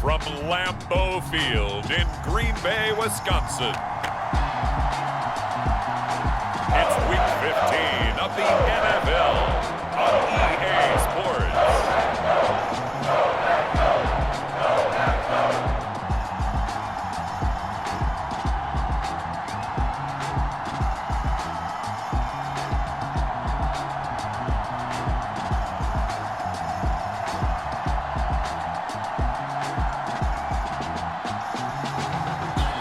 from Lambeau Field in Green Bay, Wisconsin. It's Week 15 of the NFL on EA Sports.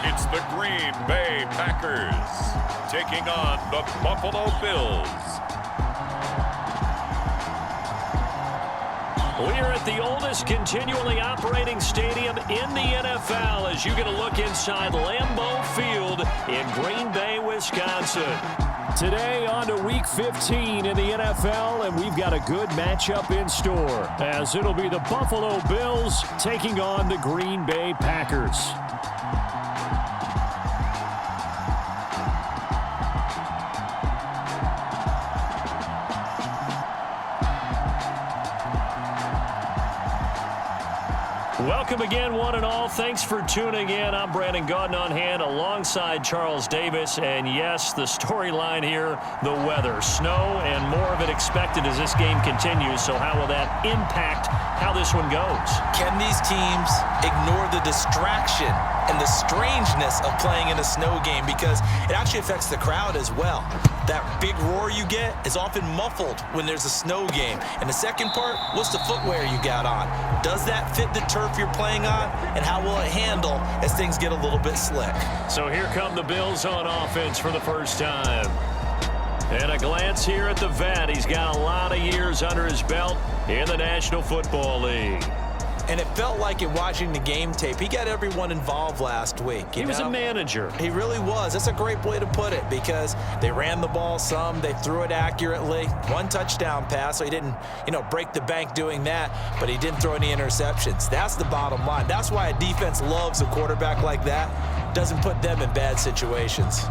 It's the Green Bay Packers taking on the Buffalo Bills. We are at the oldest continually operating stadium in the NFL as you get a look inside Lambeau Field in Green Bay, Wisconsin. Today on to Week 15 in the NFL, and we've got a good matchup in store as it'll be the Buffalo Bills taking on the Green Bay Packers. Welcome again, one and all. Thanks for tuning in. I'm Brandon Gaudin on hand alongside Charles Davis. And yes, the storyline here, the weather. Snow and more of it expected as this game continues. So how will that impact how this one goes? Can these teams ignore the distraction and the strangeness of playing in a snow game? Because it actually affects the crowd as well. That big roar you get is often muffled when there's a snow game. And the second part, what's the footwear you got on? Does that fit the turf you're playing on? And how will it handle as things get a little bit slick? So here come the Bills on offense for the first time. And a glance here at the vet. He's got a lot of years under his belt in the National Football League. And it felt like in watching the game tape, he got everyone involved last week. He was a manager. He really was. That's a great way to put it because they ran the ball some. They threw it accurately. One touchdown pass, so he didn't, break the bank doing that, but he didn't throw any interceptions. That's the bottom line. That's why a defense loves a quarterback like that. Doesn't put them in bad situations.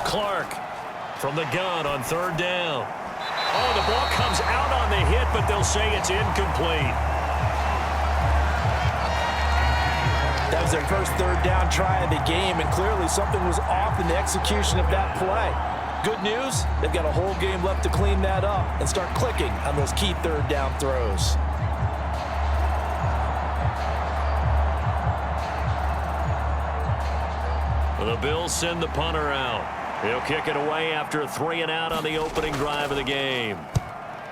Clark from the gun on third down. Oh, the ball comes out on the hit, but they'll say it's incomplete. That was their first third down try of the game, and clearly something was off in the execution of that play. Good news, they've got a whole game left to clean that up and start clicking on those key third down throws. The Bills send the punter out. He'll kick it away after a 3-and-out on the opening drive of the game.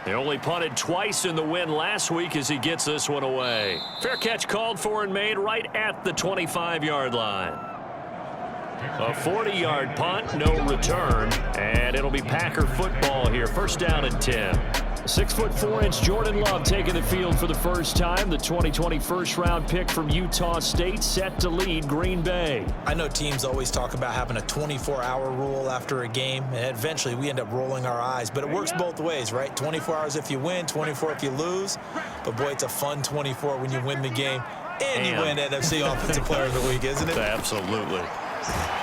They only punted twice in the win last week as he gets this one away. Fair catch called for and made right at the 25-yard line. A 40-yard punt, no return, and it'll be Packer football here. First down and 10. 6'4" Jordan Love taking the field for the first time. The 2020 first-round pick from Utah State set to lead Green Bay. I know teams always talk about having a 24-hour rule after a game, and eventually we end up rolling our eyes. But it works both ways, right? 24 hours if you win, 24 if you lose. But, boy, it's a fun 24 when you win the game and you win NFC Offensive Player of the Week, isn't it? Absolutely.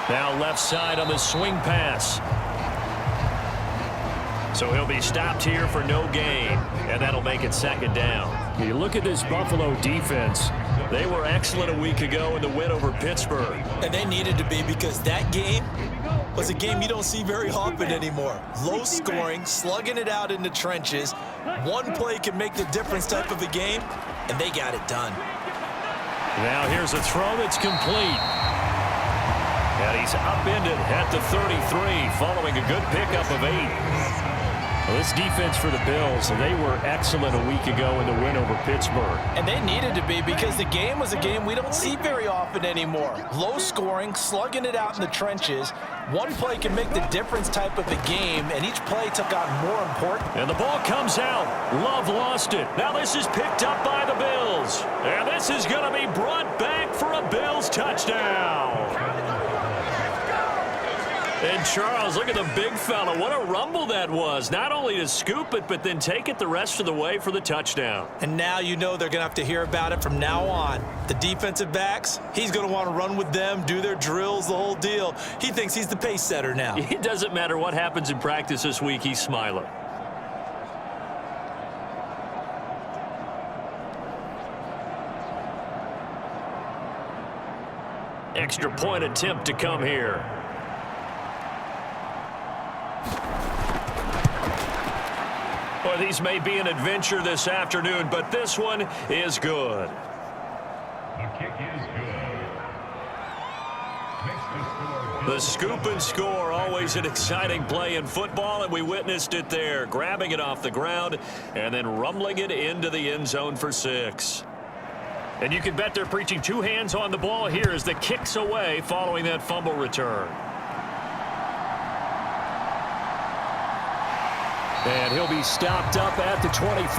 Now left side on the swing pass. So he'll be stopped here for no gain, and that'll make it second down. You look at this Buffalo defense. They were excellent a week ago in the win over Pittsburgh. And they needed to be because that game was a game you don't see very often anymore. Low scoring, slugging it out in the trenches. One play can make the difference type of a game, and they got it done. Now here's a throw that's complete. And he's upended at the 33 following a good pickup of 8. Well, this defense for the Bills, they were excellent a week ago in the win over Pittsburgh. And they needed to be because the game was a game we don't see very often anymore. Low scoring, slugging it out in the trenches. One play can make the difference type of a game, and each play took on more important. And the ball comes out. Love lost it. Now this is picked up by the Bills. And this is going to be brought back for a Bills touchdown. And Charles, look at the big fella. What a rumble that was. Not only to scoop it, but then take it the rest of the way for the touchdown. And now you know they're going to have to hear about it from now on. The defensive backs, he's going to want to run with them, do their drills, the whole deal. He thinks he's the pace setter now. It doesn't matter what happens in practice this week, he's smiling. Extra point attempt to come here. Well, these may be an adventure this afternoon, but this one is good. The kick is good. The scoop and score, always an exciting play in football, and we witnessed it there, grabbing it off the ground and then rumbling it into the end zone for 6. And you can bet they're preaching 2 hands on the ball here as the kick's away following that fumble return. And he'll be stopped up at the 25.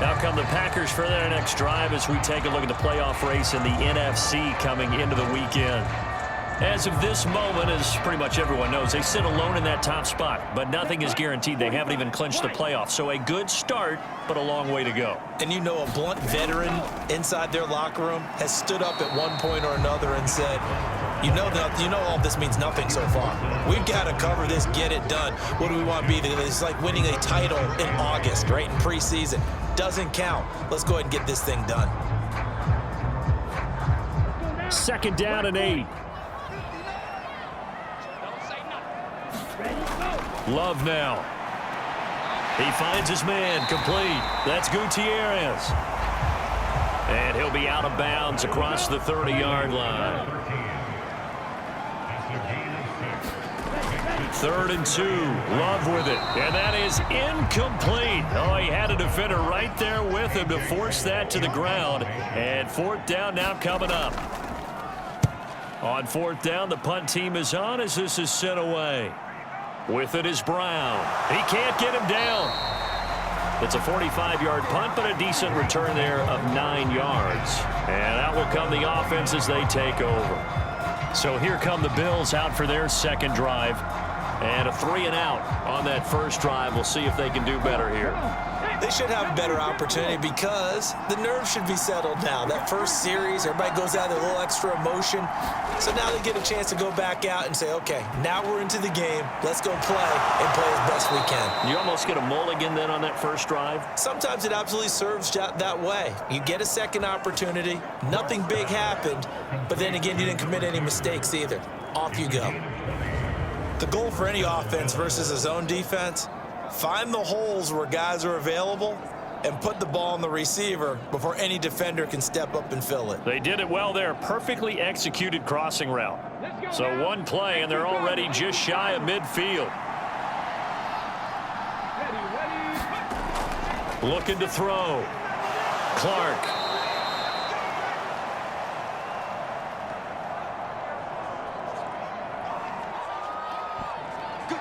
Now come the Packers for their next drive as we take a look at the playoff race in the NFC coming into the weekend. As of this moment, as pretty much everyone knows, they sit alone in that top spot, but nothing is guaranteed. They haven't even clinched the playoffs, so a good start, but a long way to go. And you know a blunt veteran inside their locker room has stood up at one point or another and said, you know all this means nothing so far. We've got to cover this, get it done. What do we want to be? It's like winning a title in August, right, in preseason. Doesn't count. Let's go ahead and get this thing done. 2nd down and 8. Love now. He finds his man, complete. That's Gutierrez. And he'll be out of bounds across the 30-yard line. 3rd and 2. Love with it. And that is incomplete. Oh, he had a defender right there with him to force that to the ground. And 4th down now coming up. On 4th down, the punt team is on as this is sent away. With it is Brown. He can't get him down. It's a 45-yard punt, but a decent return there of 9 yards. And out will come the offense as they take over. So here come the Bills out for their second drive. And a 3 and out on that first drive. We'll see if they can do better here. They should have a better opportunity because the nerves should be settled now. That first series, everybody goes out with a little extra emotion. So now they get a chance to go back out and say, okay, now we're into the game. Let's go play and play as best we can. You almost get a mulligan then on that first drive? Sometimes it absolutely serves that way. You get a second opportunity. Nothing big happened. But then again, you didn't commit any mistakes either. Off you go. The goal for any offense versus a zone defense, find the holes where guys are available and put the ball on the receiver before any defender can step up and fill it. They did it well there. Perfectly executed crossing route. So one play, and they're already just shy of midfield. Looking to throw. Clark.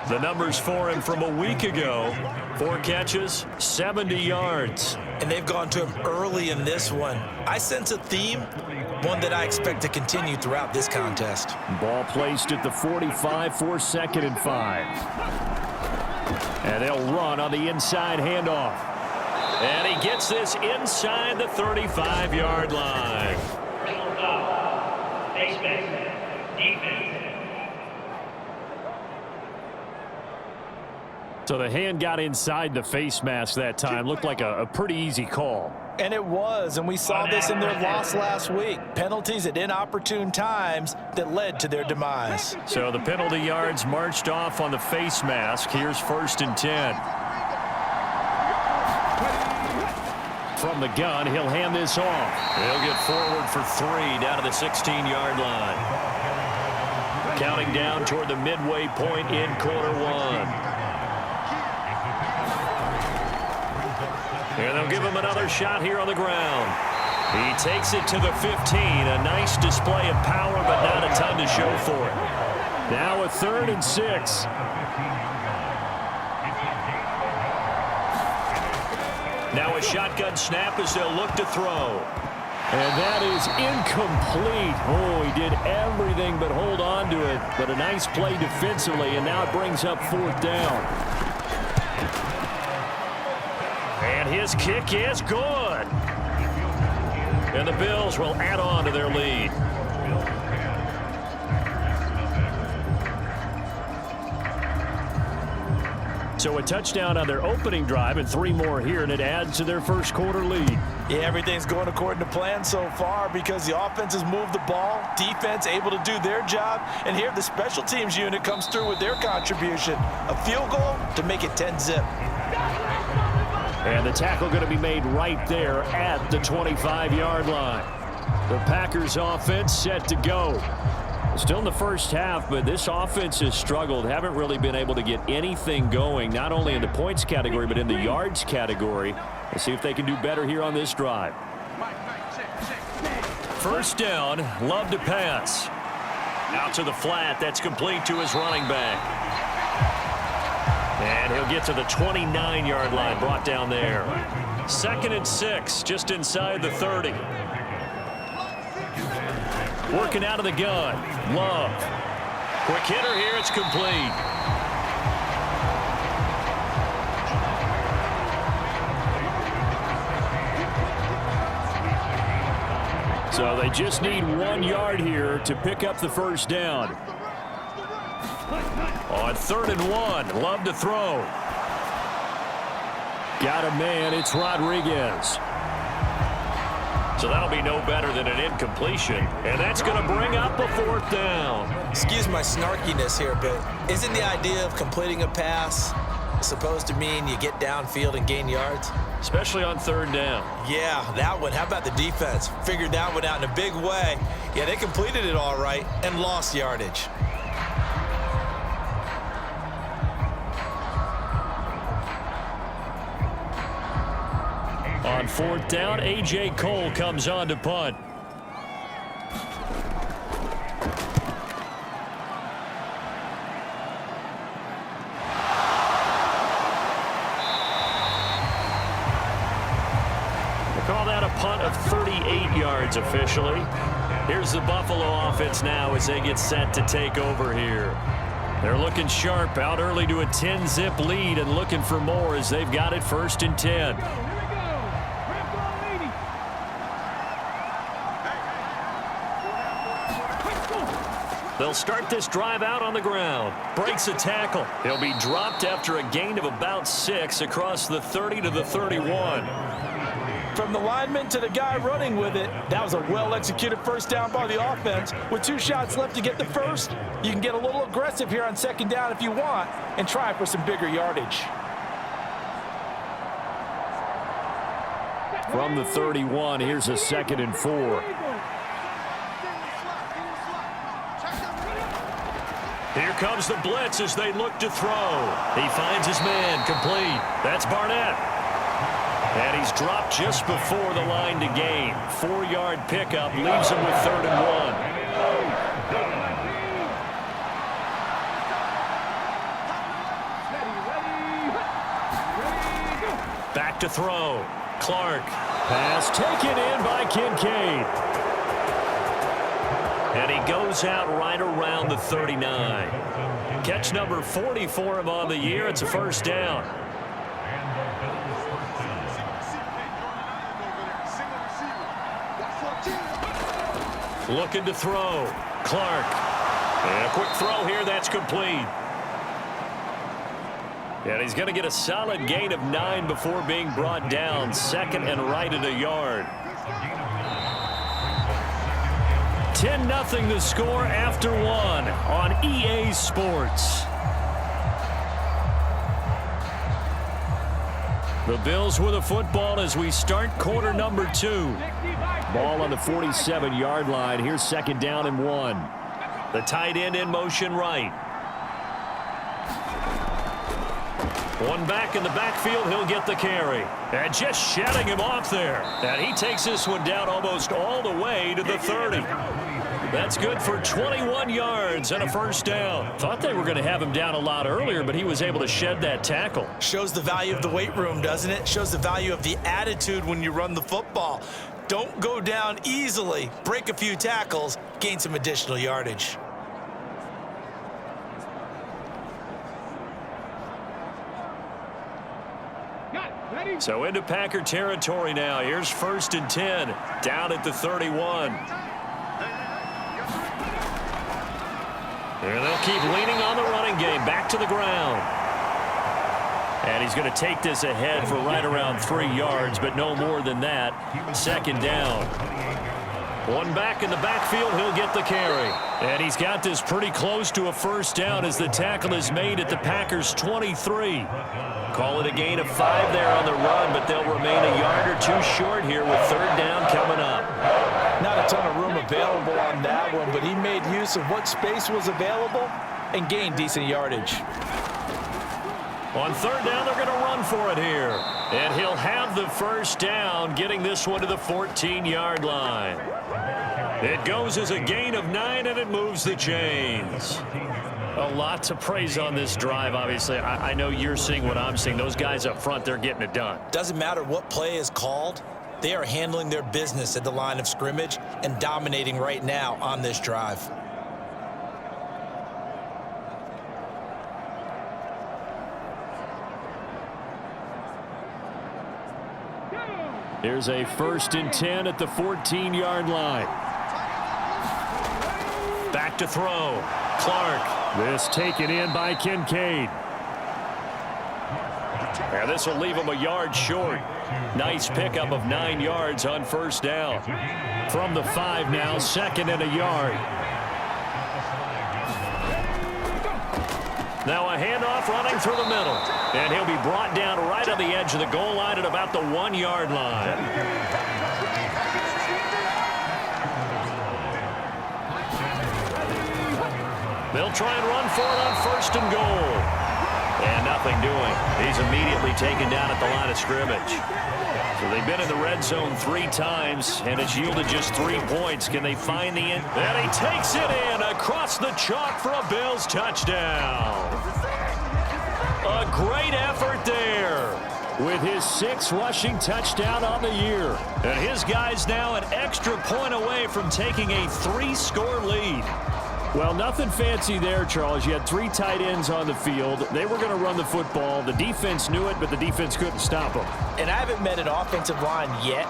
The numbers for him from a week ago. 4 catches, 70 yards. And they've gone to him early in this one. I sense a theme, one that I expect to continue throughout this contest. Ball placed at the 45 for 2nd and 5. And they'll run on the inside handoff. And he gets this inside the 35-yard line. So the hand got inside the face mask that time. Looked like a pretty easy call. And it was, and we saw this in their loss last week. Penalties at inopportune times that led to their demise. So the penalty yards marched off on the face mask. Here's 1st and 10. From the gun, he'll hand this off. He'll get forward for 3 down to the 16-yard line. Counting down toward the midway point in quarter 1. And they'll give him another shot here on the ground. He takes it to the 15. A nice display of power, but not a ton to show for it. Now a 3rd and 6. Now a shotgun snap as they'll look to throw. And that is incomplete. Oh, he did everything but hold on to it. But a nice play defensively, and now it brings up 4th down. And his kick is good. And the Bills will add on to their lead. So a touchdown on their opening drive and 3 more here, and it adds to their first quarter lead. Yeah, everything's going according to plan so far because the offense has moved the ball, defense able to do their job, and here the special teams unit comes through with their contribution. A field goal to make it 10-zip. And the tackle going to be made right there at the 25-yard line. The Packers offense set to go. Still in the first half, but this offense has struggled. Haven't really been able to get anything going, not only in the points category, but in the yards category. Let's see if they can do better here on this drive. First down, Love to pass. Out to the flat, that's complete to his running back. And he'll get to the 29-yard line, brought down there. 2nd and 6, just inside the 30. Working out of the gun, Love. Quick hitter here, it's complete. So they just need 1 yard here to pick up the first down. On 3rd and 1, Love to throw. Got a man, it's Rodriguez. So that'll be no better than an incompletion. And that's going to bring up a 4th down. Excuse my snarkiness here, but isn't the idea of completing a pass supposed to mean you get downfield and gain yards? Especially on 3rd down. Yeah, that one. How about the defense? Figured that one out in a big way. Yeah, they completed it all right and lost yardage. On 4th down, A.J. Cole comes on to punt. They call that a punt of 38 yards officially. Here's the Buffalo offense now as they get set to take over here. They're looking sharp, out early to a 10-zip lead and looking for more as they've got it 1st and 10. They'll start this drive out on the ground. Breaks a tackle. He'll be dropped after a gain of about 6 across the 30 to the 31. From the lineman to the guy running with it, that was a well-executed first down by the offense. With 2 shots left to get the first, you can get a little aggressive here on 2nd down if you want and try for some bigger yardage. From the 31, here's a 2nd and 4. Here comes the blitz as they look to throw. He finds his man, complete. That's Barnett. And he's dropped just before the line to gain. 4-yard pickup leaves him with 3rd and 1. Back to throw. Clark. Pass taken in by Kincaid. And he goes out right around the 39. Catch number 40 for him on the year. It's a first down. Looking to throw. Clark. And a quick throw here. That's complete. And he's going to get a solid gain of 9 before being brought down. 2nd and right at a yard. 10-0 the score after 1 on EA Sports. The Bills with a football as we start quarter number 2. Ball on the 47-yard line. Here's 2nd down and 1. The tight end in motion right. One back in the backfield, he'll get the carry. And just shutting him off there. And he takes this one down almost all the way to the 30. That's good for 21 yards and a first down. Thought they were going to have him down a lot earlier, but he was able to shed that tackle. Shows the value of the weight room, doesn't it? Shows the value of the attitude when you run the football. Don't go down easily. Break a few tackles, gain some additional yardage. So into Packer territory now. Here's 1st and 10, down at the 31. And they'll keep leaning on the running game. Back to the ground. And he's going to take this ahead for right around 3 yards, but no more than that. 2nd down. One back in the backfield. He'll get the carry. And he's got this pretty close to a first down as the tackle is made at the Packers' 23. Call it a gain of 5 there on the run, but they'll remain a yard or 2 short here with 3rd down coming up. Not a ton of room available on that one, but he made use of what space was available and gained decent yardage. On 3rd down, they're going to run for it here. And he'll have the first down, getting this one to the 14-yard line. It goes as a gain of 9, and it moves the chains. A lot to praise on this drive, obviously. I know you're seeing what I'm seeing. Those guys up front, they're getting it done. Doesn't matter what play is called. They are handling their business at the line of scrimmage and dominating right now on this drive. Here's a 1st and 10 at the 14-yard line. Back to throw. Clark. This taken in by Kincaid. And this will leave him a yard short. Nice pickup of 9 yards on 1st down. From the 5 now, 2nd and a yard. Now a handoff running through the middle. And he'll be brought down right on the edge of the goal line at about the 1-yard line. They'll try and run for it on 1st and goal. And nothing doing. He's immediately taken down at the line of scrimmage. So they've been in the red zone 3 times, and it's yielded just 3 points. Can they find the end? And he takes it in across the chalk for a Bills touchdown. A great effort there. With his 6th rushing touchdown on the year. And his guys now an extra point away from taking a 3-score lead. Well, nothing fancy there, Charles. You had 3 tight ends on the field. They were going to run the football. The defense knew it, but the defense couldn't stop them. And I haven't met an offensive line yet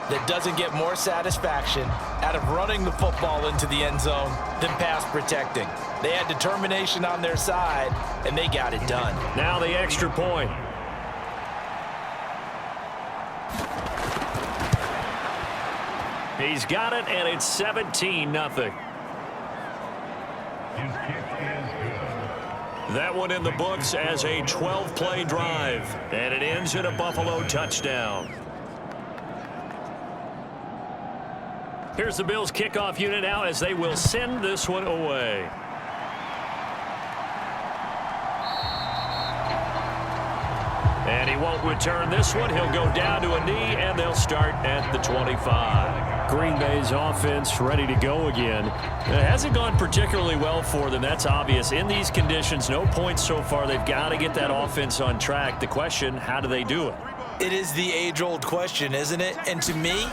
that doesn't get more satisfaction out of running the football into the end zone than pass protecting. They had determination on their side, and they got it done. Now the extra point. He's got it, and it's 17-0. That one in the books as a 12-play drive, and it ends in a Buffalo touchdown. Here's the Bills kickoff unit now as they will send this one away. And he won't return this one. He'll go down to a knee, and they'll start at the 25. Green Bay's offense ready to go again. It hasn't gone particularly well for them. That's obvious. In these conditions, no points so far. They've got to get that offense on track. The question, how do they do it? It is the age-old question, isn't it? And to me,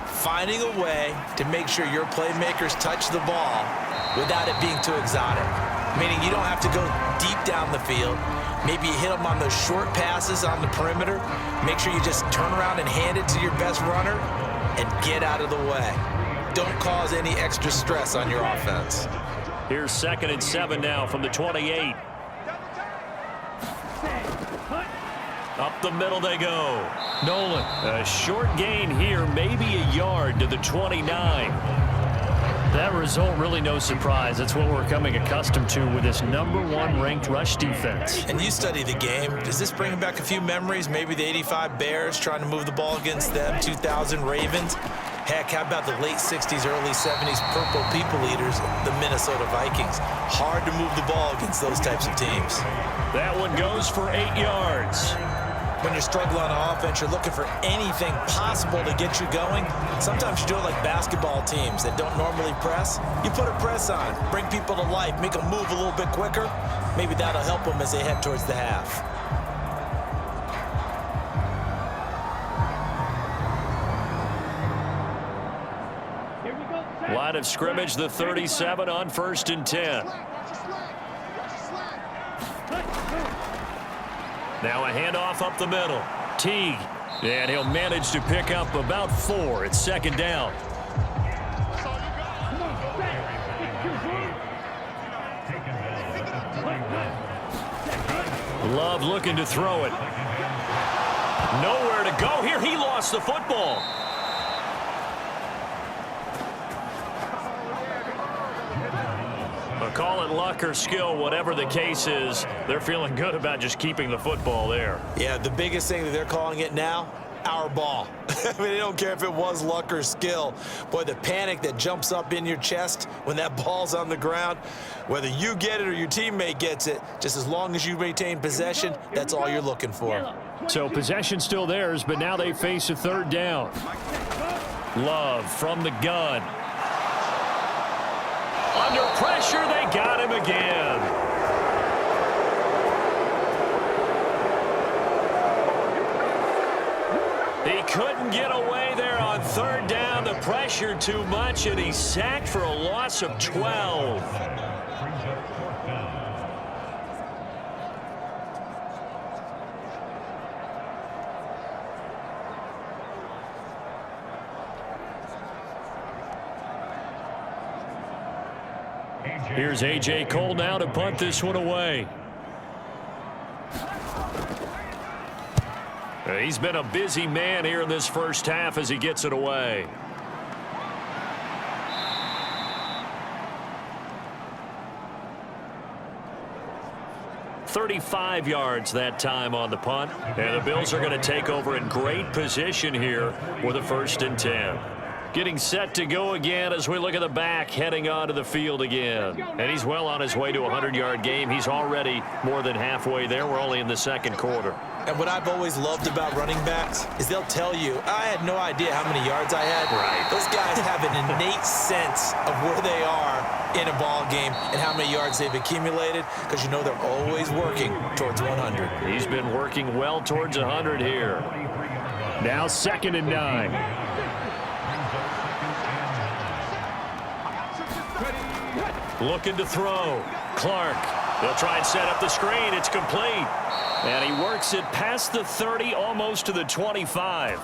finding a way to make sure your playmakers touch the ball without it being too exotic. Meaning you don't have to go deep down the field. Maybe you hit them on those short passes on the perimeter. Make sure you just turn around and hand it to your best runner and get out of the way. Don't cause any extra stress on your offense. Here's 2nd and 7 now from the 28. Up the middle they go. Nolan, a short gain here, maybe a yard to the 29. That result, really no surprise. That's what we're becoming accustomed to with this #1 ranked rush defense. And you study the game. Does this bring back a few memories? Maybe the 85 Bears trying to move the ball against them, 2000 Ravens. Heck, how about the late 60s, early 70s Purple People Eaters, the Minnesota Vikings? Hard to move the ball against those types of teams. That one goes for 8 yards. when you're struggling on offense, you're looking for anything possible to get you going. Sometimes you do it like basketball teams that don't normally press. You put a press on, bring people to life, make them move a little bit quicker. Maybe that'll help them as they head towards the half. Line of scrimmage, the 37 on 1st and 10. Now a handoff up the middle. Teague. And he'll manage to pick up about 4. It's 2nd down. Love looking to throw it. Nowhere to go here. He lost the football. Call it luck or skill, whatever the case is, they're feeling good about just keeping the football there. Yeah, the biggest thing that they're calling it now, our ball. I mean, they don't care if it was luck or skill. Boy, the panic that jumps up in your chest when that ball's on the ground, whether you get it or your teammate gets it, just as long as you maintain possession, that's all you're looking for. So possession still theirs, but now they face a 3rd down. Love from the gun. Under pressure, they got him again. He couldn't get away there on 3rd down. The pressure too much, and he's sacked for a loss of 12. Here's A.J. Cole now to punt this one away. He's been a busy man here in this first half as he gets it away. "35 yards that time on the punt. And the Bills are going to take over in great position here with a 1st and 10. Getting set to go again as we look at the back heading onto the field again. And he's well on his way to a 100-yard game. He's already more than halfway there. We're only in the 2nd quarter. And what I've always loved about running backs is they'll tell you, I had no idea how many yards I had. Right. Those guys have an innate sense of where they are in a ball game and how many yards they've accumulated, because you know they're always working towards 100. He's been working well towards 100 here. Now 2nd and 9. Looking to throw. Clark. They'll try and set up the screen. It's complete. And he works it past the 30, almost to the 25.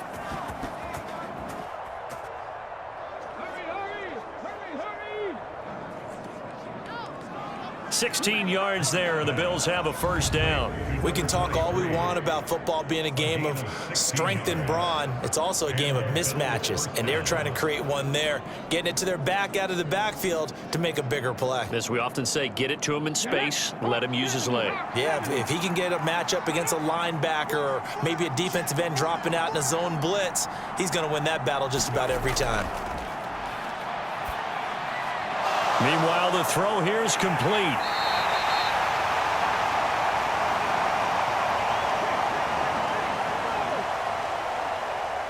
16 yards there, and the Bills have a 1st down. We can talk all we want about football being a game of strength and brawn. It's also a game of mismatches, and they're trying to create one there, getting it to their back out of the backfield to make a bigger play. As we often say, get it to him in space, let him use his leg. Yeah, if he can get a matchup against a linebacker or maybe a defensive end dropping out in a zone blitz, he's going to win that battle just about every time. Meanwhile, the throw here is complete.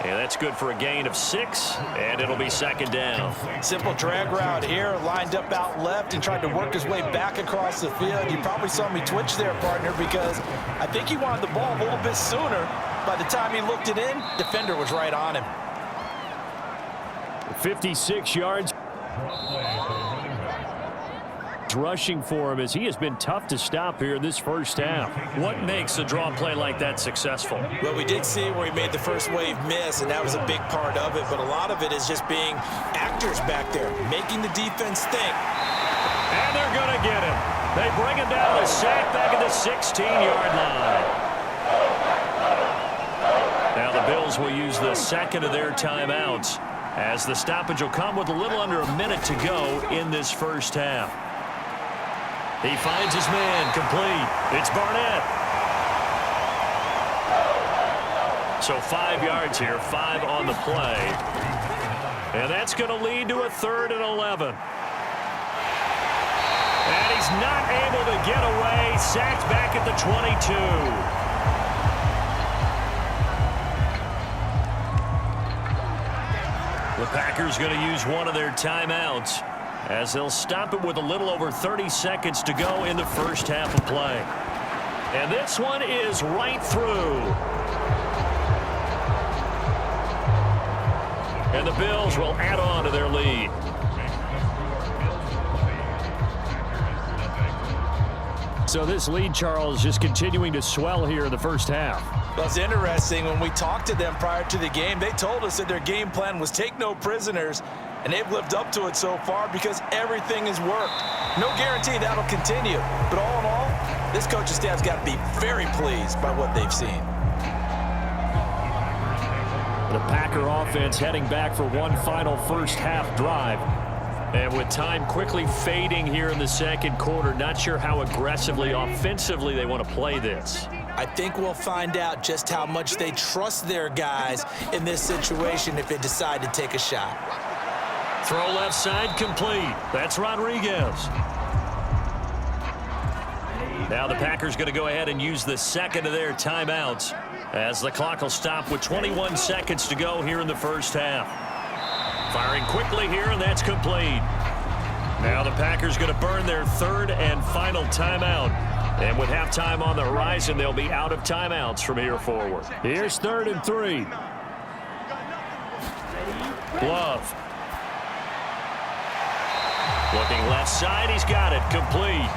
And that's good for a gain of 6, and it'll be 2nd down. Simple drag route here, lined up out left and tried to work his way back across the field. You probably saw me twitch there, partner, because I think he wanted the ball a little bit sooner. By the time he looked it in, defender was right on him. 56 yards. Rushing for him as he has been tough to stop here in this first half. What makes a draw play like that successful? Well, we did see where he made the first wave miss, and that was a big part of it, but a lot of it is just being actors back there, making the defense think. And they're going to get him. They bring him down to sack back at the 16-yard line. Now the Bills will use the second of their timeouts as the stoppage will come with a little under a minute to go in this first half. He finds his man, complete. It's Barnett. So 5 yards here, 5 on the play. And that's going to lead to a 3rd and 11. And he's not able to get away. Sacked back at the 22. The Packers going to use one of their timeouts as they'll stop it with a little over 30 seconds to go in the first half of play. And this one is right through. And the Bills will add on to their lead. So this lead, Charles, just continuing to swell here in the first half. Well, it's interesting. When we talked to them prior to the game, they told us that their game plan was take no prisoners, and they've lived up to it so far because everything has worked. No guarantee that'll continue. But all in all, this coaching staff's got to be very pleased by what they've seen. The Packer offense heading back for one final first half drive. And with time quickly fading here in the second quarter, not sure how aggressively, offensively they want to play this. I think we'll find out just how much they trust their guys in this situation if they decide to take a shot. Throw left side complete. That's Rodriguez. Now the Packers going to go ahead and use the second of their timeouts as the clock will stop with 21 seconds to go here in the first half. Firing quickly here, and that's complete. Now the Packers going to burn their third and final timeout. And with halftime on the horizon, they'll be out of timeouts from here forward. Here's 3rd and 3. Love. Looking left side, he's got it, complete.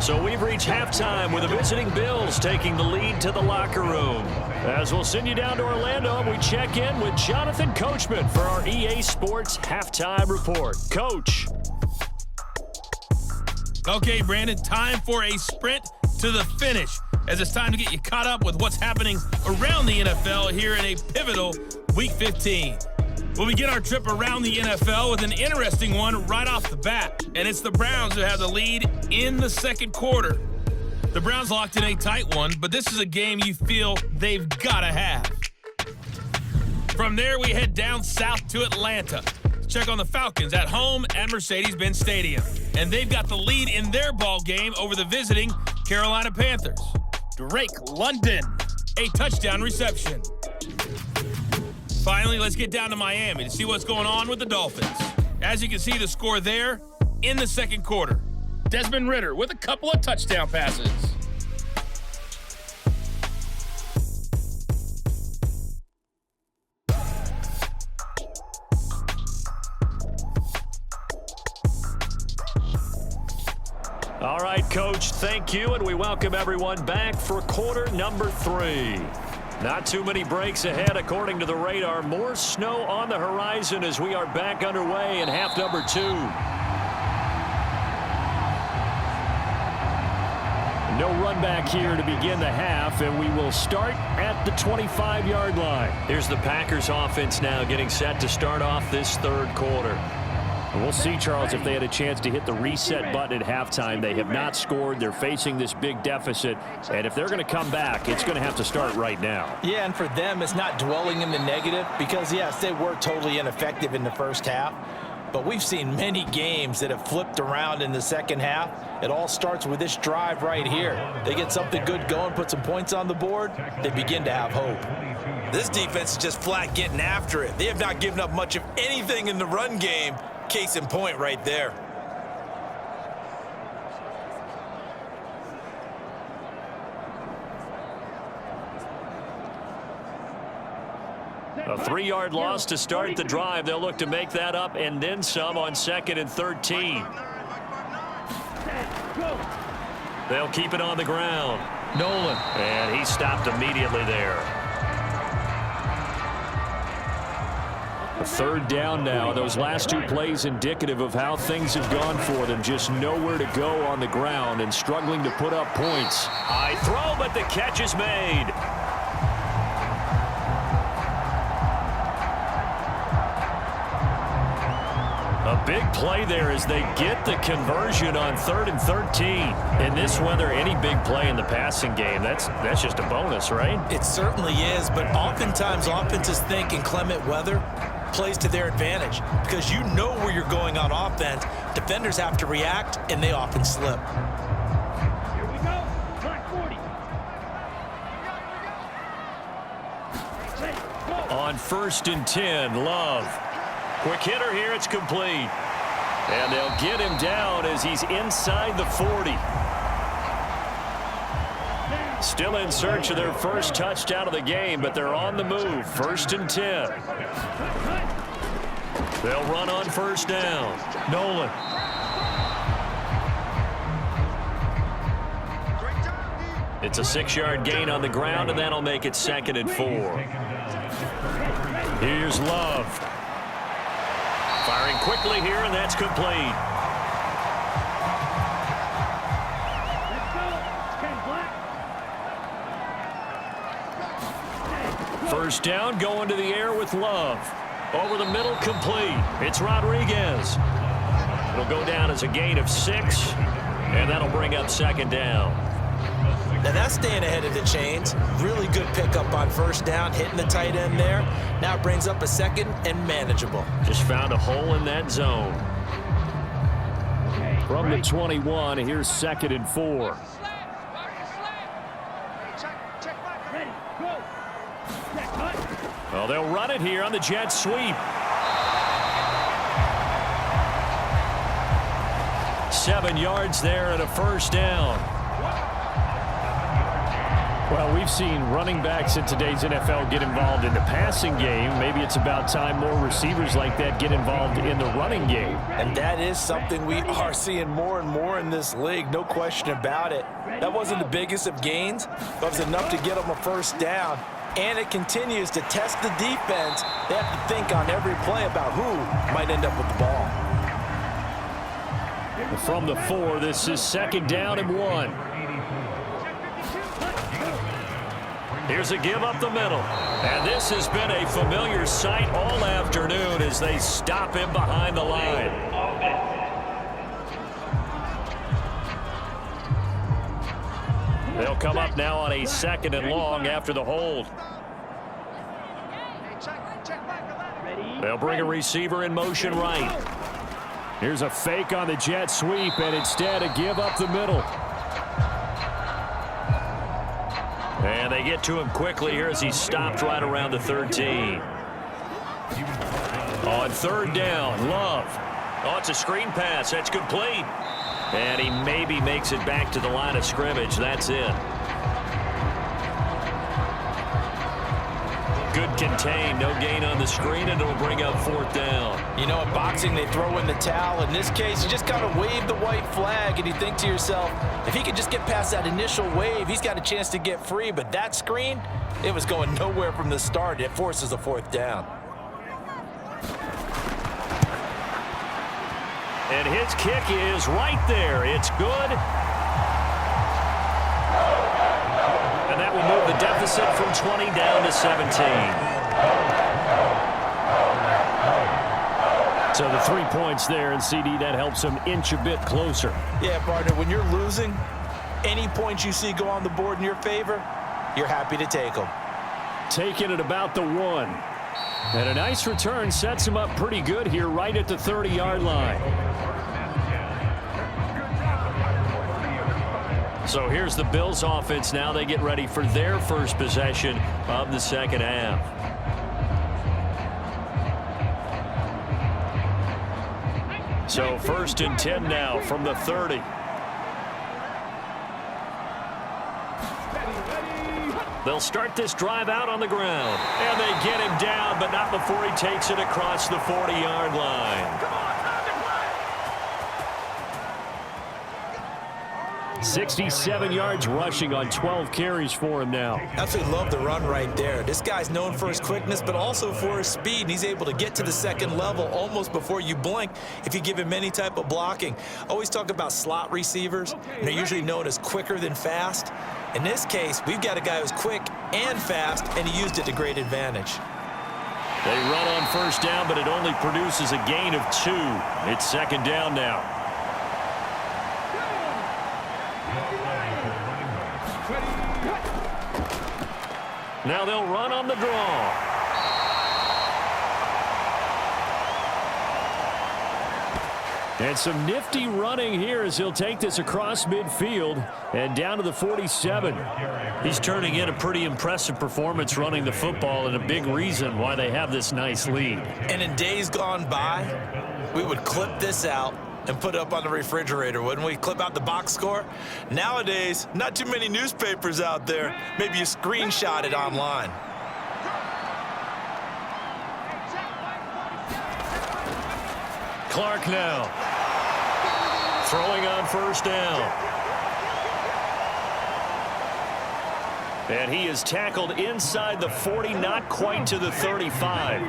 So we've reached halftime with the visiting Bills taking the lead to the locker room. As we'll send you down to Orlando, we check in with Jonathan Coachman for our EA Sports Halftime Report. Coach. Okay, Brandon, time for a sprint to the finish, as it's time to get you caught up with what's happening around the NFL here in a pivotal Week 15. We'll begin our trip around the NFL with an interesting one right off the bat, and it's the Browns who have the lead in the second quarter. The Browns locked in a tight one, but this is a game you feel they've got to have. From there, we head down south to Atlanta. Check on the Falcons at home at Mercedes-Benz Stadium, and they've got the lead in their ball game over the visiting Carolina Panthers. Drake London, a touchdown reception. Finally, let's get down to Miami to see what's going on with the Dolphins. As you can see, the score there in the second quarter. Desmond Ridder with a couple of touchdown passes. All right, Coach, thank you, and we welcome everyone back for quarter number 3. Not too many breaks ahead according to the radar. More snow on the horizon as we are back underway in half number 2. No run back here to begin the half, and we will start at the 25-yard line. Here's the Packers offense now getting set to start off this third quarter. We'll see, Charles, if they had a chance to hit the reset button at halftime. They have not scored. They're facing this big deficit. And if they're going to come back, it's going to have to start right now. Yeah, and for them, it's not dwelling in the negative because, yes, they were totally ineffective in the first half. But we've seen many games that have flipped around in the second half. It all starts with this drive right here. They get something good going, put some points on the board, they begin to have hope. This defense is just flat getting after it. They have not given up much of anything in the run game. Case in point right there. A 3-yard loss to start the drive. They'll look to make that up and then some on 2nd and 13. They'll keep it on the ground. Nolan. And he stopped immediately there. A third down now. Those last 2 plays indicative of how things have gone for them. Just nowhere to go on the ground and struggling to put up points. High throw, but the catch is made. A big play there as they get the conversion on 3rd and 13. In this weather, any big play in the passing game, that's just a bonus, right? It certainly is, but oftentimes offenses think in clement weather plays to their advantage because you know where you're going on offense. Defenders have to react, and they often slip. Here we go. Clock 40. first and 10. Love. Quick hitter here. It's complete. And they'll get him down as he's inside the 40. Still in search of their first touchdown of the game, but they're on the move. First and 10. They'll run on first down. Nolan. It's a 6-yard gain on the ground, and that'll make it 2nd and 4. Here's Love. Firing quickly here, and that's complete. First down, going to the air with Love. Over the middle, complete. It's Rodriguez. It'll go down as a gain of 6, and that'll bring up 2nd down. Now that's staying ahead of the chains. Really good pickup on first down, hitting the tight end there. Now it brings up a 2nd and manageable. Just found a hole in that zone. From the 21, here's 2nd and 4. Well, they'll run it here on the jet sweep. 7 yards there and a first down. Well, we've seen running backs in today's NFL get involved in the passing game. Maybe it's about time more receivers like that get involved in the running game. And that is something we are seeing more and more in this league, no question about it. That wasn't the biggest of gains, but it was enough to get them a first down. And it continues to test the defense. They have to think on every play about who might end up with the ball. From the 4, this is 2nd down and 1. Here's a give up the middle. And this has been a familiar sight all afternoon as they stop him behind the line. They'll come up now on a 2nd and long after the hold. They'll bring a receiver in motion right. Here's a fake on the jet sweep, and instead a give up the middle. And they get to him quickly here as he's stopped right around the 13. On 3rd down, Love. Oh, it's a screen pass. That's complete. And he maybe makes it back to the line of scrimmage. That's it. Good contain. No gain on the screen, and it'll bring up 4th down. You know, in boxing, they throw in the towel. In this case, you just got to wave the white flag, and you think to yourself, if he could just get past that initial wave, he's got a chance to get free. But that screen, it was going nowhere from the start. It forces a 4th down. And his kick is right there. It's good. And that will move the deficit from 20 down to 17. So the 3 points there, and CD, that helps them inch a bit closer. Yeah, partner, when you're losing, any points you see go on the board in your favor, you're happy to take them. Taking it about the 1. And a nice return sets him up pretty good here right at the 30-yard line. So here's the Bills offense now. They get ready for their first possession of the 2nd half. So 1st and 10 now from the 30. They'll start this drive out on the ground. And they get him down, but not before he takes it across the 40-yard line. 67 yards rushing on 12 carries for him now. Absolutely love the run right there. This guy's known for his quickness, but also for his speed. And he's able to get to the 2nd level almost before you blink if you give him any type of blocking. Always talk about slot receivers, and they're usually known as quicker than fast. In this case, we've got a guy who's quick and fast, and he used it to great advantage. They run on first down, but it only produces a gain of 2. It's 2nd down now. Now they'll run on the draw. And some nifty running here as he'll take this across midfield and down to the 47. He's turning in a pretty impressive performance running the football, and a big reason why they have this nice lead. And in days gone by, we would clip this out and put it up on the refrigerator, wouldn't we? Clip out the box score. Nowadays, not too many newspapers out there. Maybe you screenshot it online. Clark now. Throwing on first down. And he is tackled inside the 40, not quite to the 35.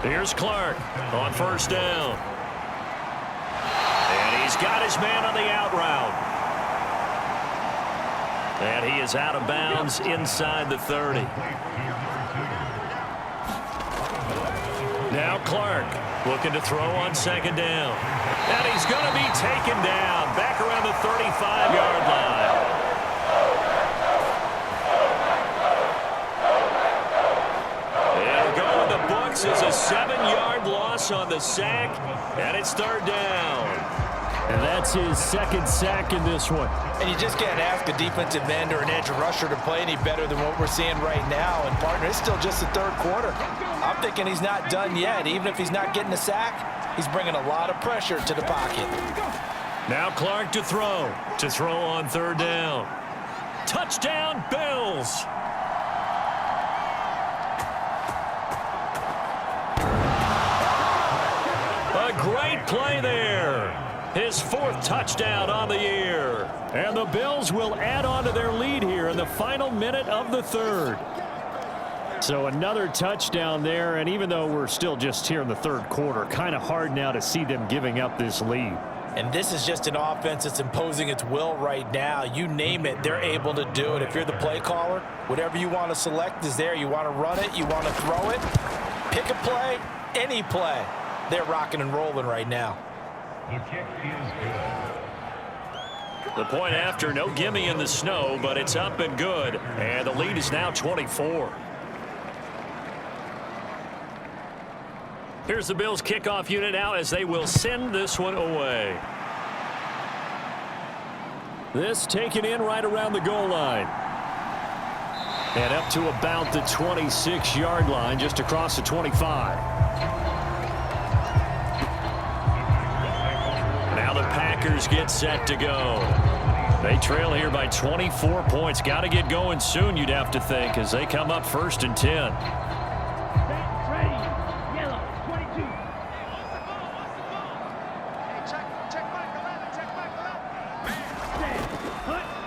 Here's Clark on first down. And he's got his man on the out route. And he is out of bounds inside the 30. Now Clark looking to throw on second down. And he's going to be taken down back around the 35-yard line. It'll go in the books as a 7-yard loss on the sack, and it's third down. And that's his second sack in this one. And you just can't ask a defensive end or an edge rusher to play any better than what we're seeing right now. And, partner, it's still just the third quarter. I'm thinking he's not done yet. Even if he's not getting a sack, he's bringing a lot of pressure to the pocket. Now Clark to throw on third down. Touchdown, Bills. A great play there. His fourth touchdown on the year. And the Bills will add on to their lead here in the final minute of the third. So another touchdown there, and even though we're still just here in the third quarter, kind of hard now to see them giving up this lead. And this is just an offense that's imposing its will right now. You name it, they're able to do it. If you're the play caller, whatever you want to select is there. You want to run it, you want to throw it, pick a play, any play. They're rocking and rolling right now. The point after, no gimme in the snow, but it's up and good. And the lead is now 24. Here's the Bills kickoff unit now as they will send this one away. This taken in right around the goal line. And up to about the 26-yard line, just across the 25. Now the Packers get set to go. They trail here by 24 points. Got to get going soon, you'd have to think, as they come up first and 10.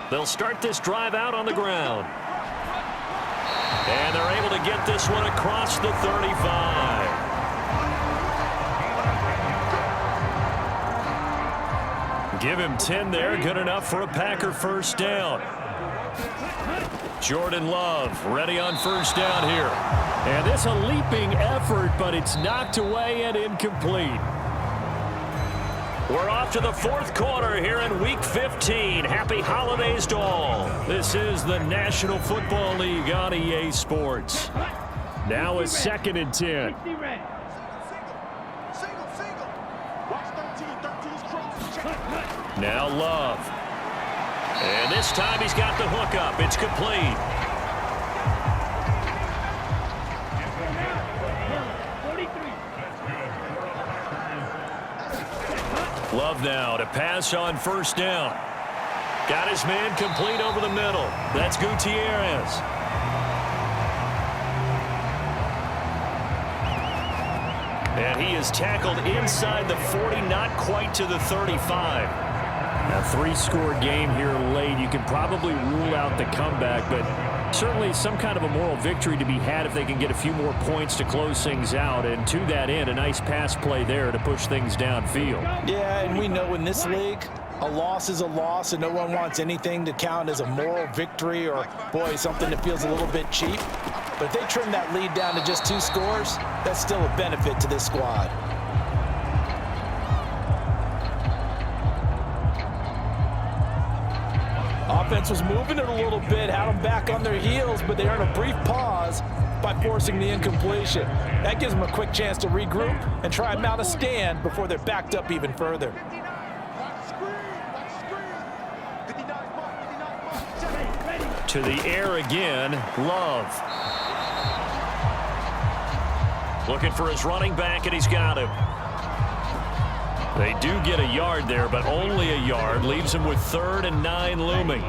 They'll start this drive out on the ground. And they're able to get this one across the 35. Give him 10 there. Good enough for a Packer first down. Jordan Love ready on first down here. And this a leaping effort, but it's knocked away and incomplete. We're off to the fourth quarter here in Week 15. Happy holidays to all. This is the National Football League on EA Sports. Now a second and 10. Now Love. And this time he's got the hook up. It's complete. Love now to pass on first down. Got his man complete over the middle. That's Gutierrez. And he is tackled inside the 40, not quite to the 35. A 3-score game here late. You can probably rule out the comeback, but certainly some kind of a moral victory to be had if they can get a few more points to close things out. And to that end, a nice pass play there to push things downfield. Yeah, and we know in this league, a loss is a loss, and no one wants anything to count as a moral victory or, boy, something that feels a little bit cheap. But if they trim that lead down to just 2 scores, that's still a benefit to this squad. Offense was moving it a little bit, had them back on their heels, but they earned a brief pause by forcing the incompletion. That gives them a quick chance to regroup and try and mount a stand before they're backed up even further. To the air again, Love. Looking for his running back, and he's got him. They do get a yard there, but only a yard. Leaves him with 3rd and 9 looming.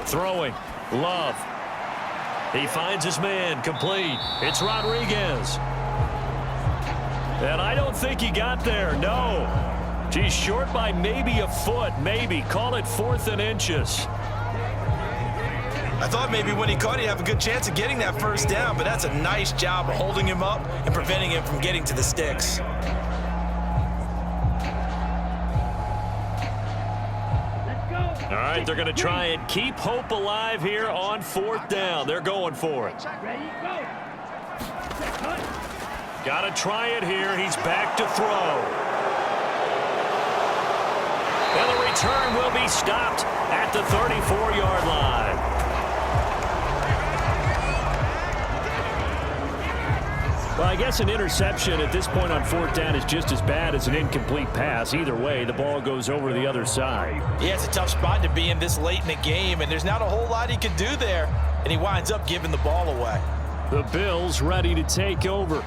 Throwing. Love. He finds his man. Complete. It's Rodriguez. And I don't think he got there. No. He's short by maybe a foot. Maybe. Call it 4th and inches. I thought maybe when he caught, he'd have a good chance of getting that first down, but that's a nice job of holding him up and preventing him from getting to the sticks. All right, they're going to try and keep hope alive here on 4th down. They're going for it. Got to try it here. He's back to throw. And the return will be stopped at the 34-yard line. Well, I guess an interception at this point on 4th down is just as bad as an incomplete pass. Either way, the ball goes over to the other side. Yeah, it's a tough spot to be in this late in the game, and there's not a whole lot he can do there, and he winds up giving the ball away. The Bills ready to take over.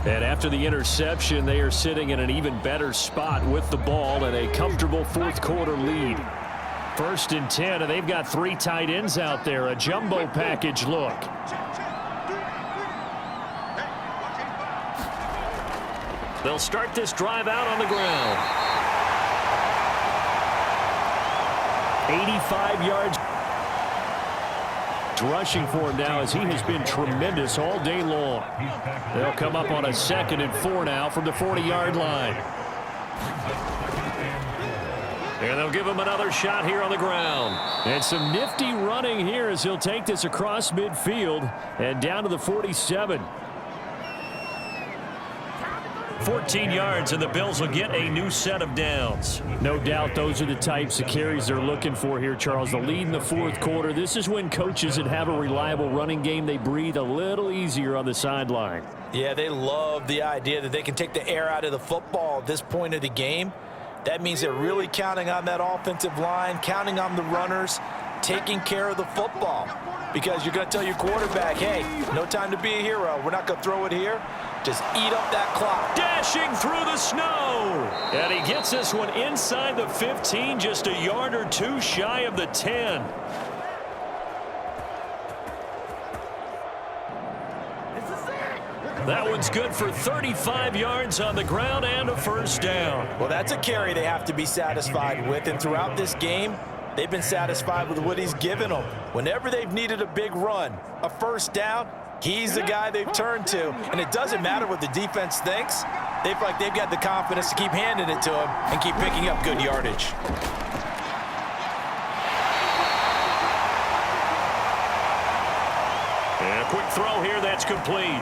And after the interception, they are sitting in an even better spot with the ball and a comfortable 4th quarter lead. 1st and 10, and they've got 3 tight ends out there. A jumbo package look. They'll start this drive out on the ground. 85 yards rushing for him now as he has been tremendous all day long. They'll come up on a 2nd and 4 now from the 40-yard line. And they'll give him another shot here on the ground. And some nifty running here as he'll take this across midfield and down to the 47. 14 yards, and the Bills will get a new set of downs. No doubt those are the types of carries they're looking for here, Charles. The lead in the 4th quarter. This is when coaches that have a reliable running game, they breathe a little easier on the sideline. Yeah, they love the idea that they can take the air out of the football at this point of the game. That means they're really counting on that offensive line, counting on the runners, taking care of the football. Because you're going to tell your quarterback, hey, no time to be a hero. We're not going to throw it here. Just eat up that clock. Dashing through the snow. And he gets this one inside the 15, just a yard or 2 shy of the 10. That one's good for 35 yards on the ground and a 1st down. Well, that's a carry they have to be satisfied with. And throughout this game, they've been satisfied with what he's given them. Whenever they've needed a big run, a 1st down, he's the guy they've turned to. And it doesn't matter what the defense thinks. They feel like they've got the confidence to keep handing it to him and keep picking up good yardage. And a quick throw here, that's complete.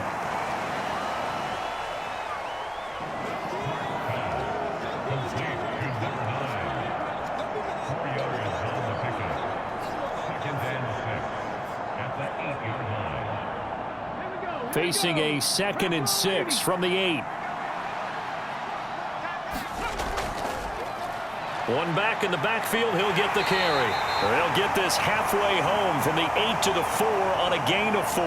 Facing a 2nd and 6 from the 8. One back in the backfield, he'll get the carry. They'll get this halfway home from the 8 to the 4 on a gain of 4.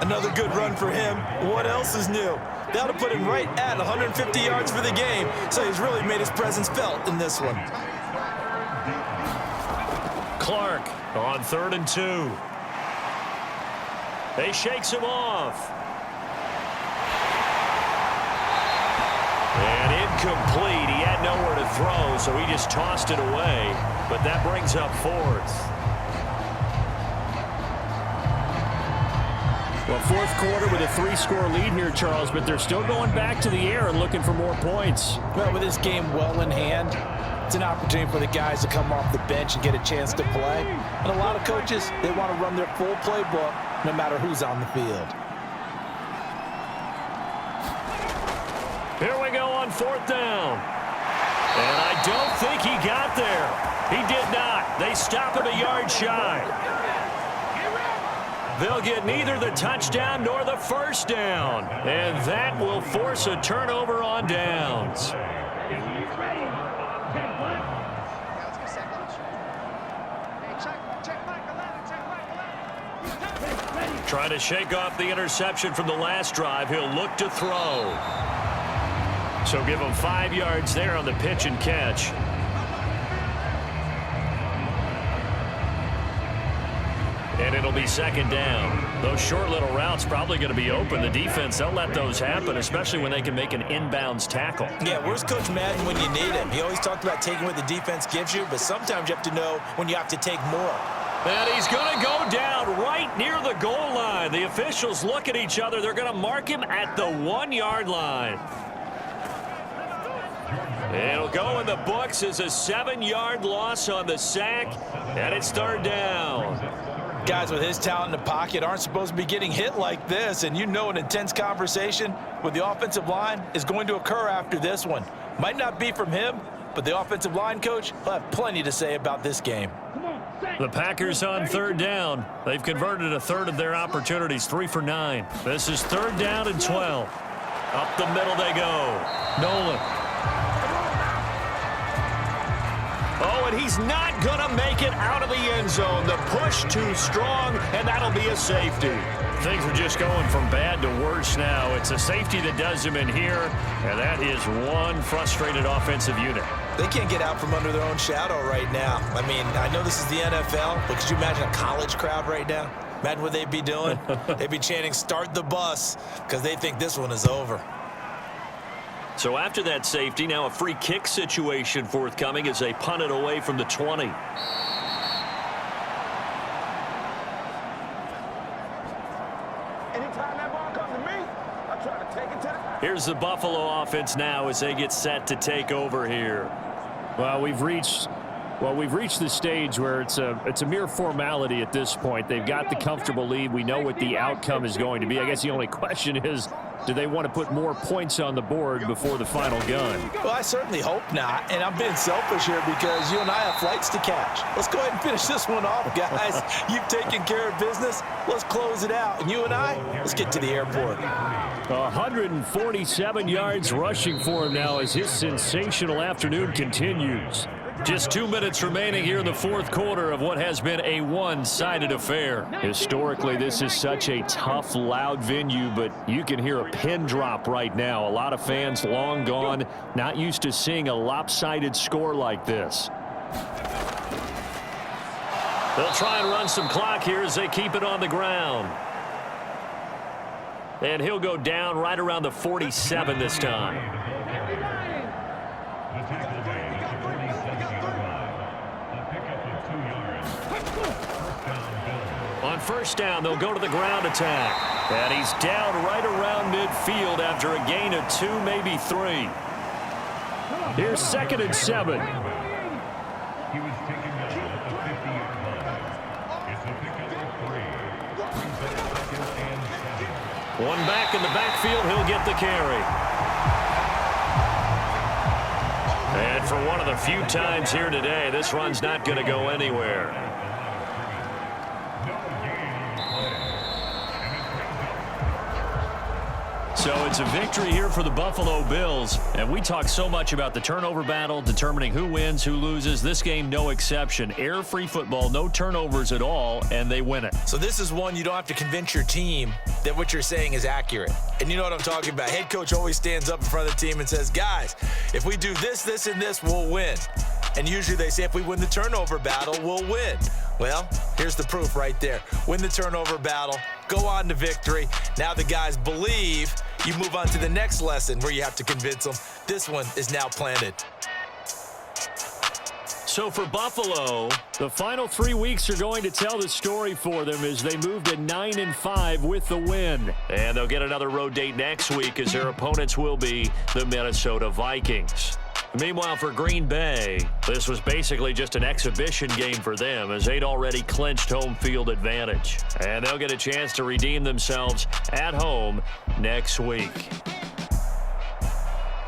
Another good run for him. What else is new? That'll put him right at 150 yards for the game, so he's really made his presence felt in this one. Clark on 3rd and 2. They shakes him off. And incomplete. He had nowhere to throw, so he just tossed it away. But that brings up 4th. Well, 4th quarter with a 3-score lead here, Charles, but they're still going back to the air and looking for more points. Well, with this game well in hand, it's an opportunity for the guys to come off the bench and get a chance to play. And a lot of coaches, they want to run their full playbook no matter who's on the field. Here we go on 4th down. And I don't think he got there. He did not. They stop him a yard shy. They'll get neither the touchdown nor the first down. And that will force a turnover on downs. Trying to shake off the interception from the last drive. He'll look to throw. So give him 5 yards there on the pitch and catch. And it'll be 2nd down. Those short little routes probably going to be open. The defense, they'll let those happen, especially when they can make an inbounds tackle. Yeah, where's Coach Madden when you need him? He always talked about taking what the defense gives you, but sometimes you have to know when you have to take more. And he's going to go down right near the goal line. The officials look at each other. They're going to mark him at the 1-yard line. It'll go in the books as a 7-yard loss on the sack, and it's 3rd down. Guys with his talent in the pocket aren't supposed to be getting hit like this, and you know an intense conversation with the offensive line is going to occur after this one. Might not be from him, but the offensive line coach will have plenty to say about this game. The Packers on 3rd down. They've converted a third of their opportunities, 3 for 9. This is 3rd down and 12. Up the middle they go. Nolan. Oh, and he's not going to make it out of the end zone. The push too strong, and that'll be a safety. Things are just going from bad to worse now. It's a safety that does him in here, and that is one frustrated offensive unit. They can't get out from under their own shadow right now. I mean, I know this is the NFL, but could you imagine a college crowd right now? Imagine what they'd be doing. They'd be chanting, "Start the bus," because they think this one is over. So after that safety, now a free kick situation forthcoming as they punt it away from the 20. Anytime that ball comes to me, I try to take it to the... Here's the Buffalo offense now as they get set to take over here. Well, we've reached the stage where it's a mere formality at this point. They've got the comfortable lead. We know what the outcome is going to be. I guess the only question is, do they want to put more points on the board before the final gun? Well, I certainly hope not, and I'm being selfish here because you and I have flights to catch. Let's go ahead and finish this one off, guys. You've taken care of business. Let's close it out. And you and I, let's get to the airport. 147 yards rushing for him now as his sensational afternoon continues. Just 2 minutes remaining here in the 4th quarter of what has been a one-sided affair. Historically, this is such a tough, loud venue, but you can hear a pin drop right now. A lot of fans long gone, not used to seeing a lopsided score like this. They'll try and run some clock here as they keep it on the ground. And he'll go down right around the 47 this time. On 1st down, they'll go to the ground attack. And he's down right around midfield after a gain of 2, maybe 3. Here's 2nd and 7. One back in the backfield, he'll get the carry. And for one of the few times here today, this run's not going to go anywhere. So it's a victory here for the Buffalo Bills. And we talk so much about the turnover battle, determining who wins, who loses. This game, no exception. Error-free football, no turnovers at all, and they win it. So this is one you don't have to convince your team that what you're saying is accurate. And you know what I'm talking about. Head coach always stands up in front of the team and says, guys, if we do this, this, and this, we'll win. And usually they say if we win the turnover battle, we'll win. Well, here's the proof right there. Win the turnover battle, go on to victory. Now the guys believe. You move on to the next lesson where you have to convince them. This one is now planted. So for Buffalo, the final 3 weeks are going to tell the story for them as they move to 9-5 with the win. And they'll get another road date next week as their opponents will be the Minnesota Vikings. Meanwhile, for Green Bay, this was basically just an exhibition game for them as they'd already clinched home field advantage. And they'll get a chance to redeem themselves at home next week.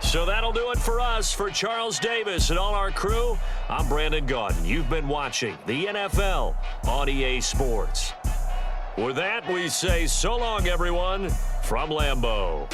So that'll do it for us. For Charles Davis and all our crew, I'm Brandon Gaudin. You've been watching the NFL on EA Sports. With that, we say so long, everyone, from Lambeau.